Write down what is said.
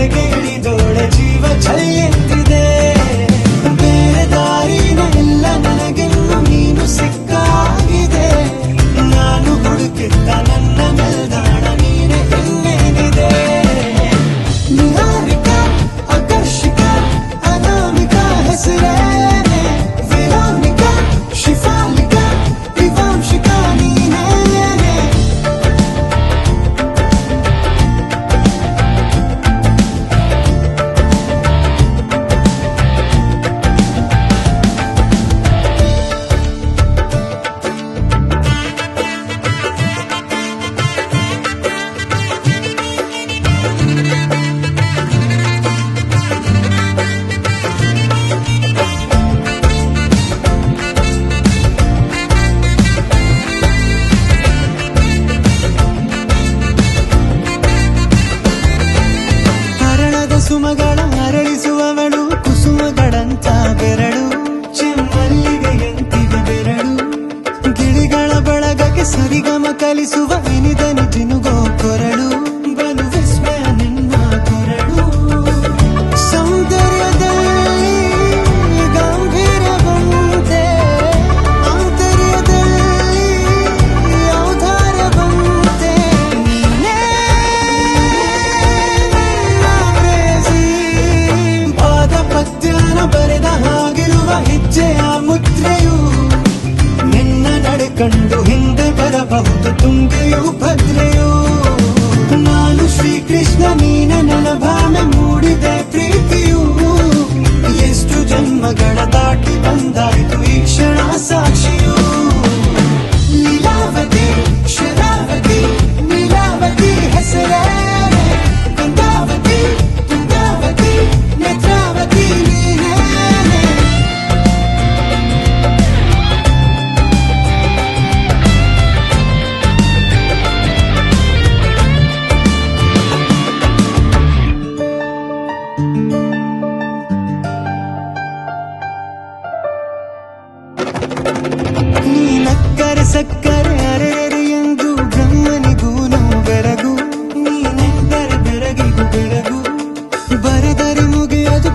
ಎದೆಗೆ ಇಳಿದೋಳೆ ಜೀವ ಚೆಲ್ಲಿದೆ ಬೇರೆ ದಾರಿನ ಇಲ್ಲ ನನಗೆಲ್ಲ ನೀನು ಸಿಕ್ಕಾಗಿದೆ ನಾನು ಹುಡುಕಿದ್ದ ನನ್ನ ನಿಲ್ದಾಣ ನೀನೆ ಇನ್ನೇನಿದೆ ನಿಹಾರಿಕಾ ಆಕರ್ಷಿಕಾ ಅನಾಮಿಕಾ ಹೆಸರೇನೆ ವೆರೋನಿಕಾ ಶಿಫಾಲಿಕಾ ವಿವಾಂಶಿಕಾ ನೀನೇನೆ ಸುಮಗಳ ಅರಳಿಸುವವಳು ಕುಸುಮಗಳಂತ ಬೆರಳು ಚೆಮ್ಮಲ್ಲಿಗೆಯಂತಿವೆ ಬೆರಳು ಗಿಳಿಗಳ ಬಳಗಕ್ಕೆ ಸರಿಗಮ ಕಲಿಸುವ ಇನಿದನಿ ಜಿನುಗೋ ಕೊರಳು ಬಲು ವಿಸ್ಮಯ ನಿನ್ನ ಕೊರಳು ಸೌಂದರ್ಯದಲ್ಲಿ ಗಾಂಭೀರ್ಯವಂತೆ ಆಂತರ್ಯದಲ್ಲಿ ಔದಾರ್ಯವಂತೆ ನೀನೇ ಪದ್ಯನ ಬರೆದ ಹಾಗಿರುವ ಹೆಜ್ಜೆಯ ಮುದ್ರೆಯು ನಿನ್ನ ನಡೆ ಕಂಡು ಹಿಂದೆ ಬರಬಹುದು ತುಂಗೆಯು ಭದ್ರೆಯು ನಾನು ಶ್ರೀಕೃಷ್ಣ ನೀನ ನನ್ನ ಭಾವನೆ ಮೂಡಿದೆ ಪ್ರೀತಿಯು ಎಷ್ಟು ಜನ್ಮಗಳ ದಾಟಿ ಬಂದಾಯಿತು ಈ ಕ್ಷಣ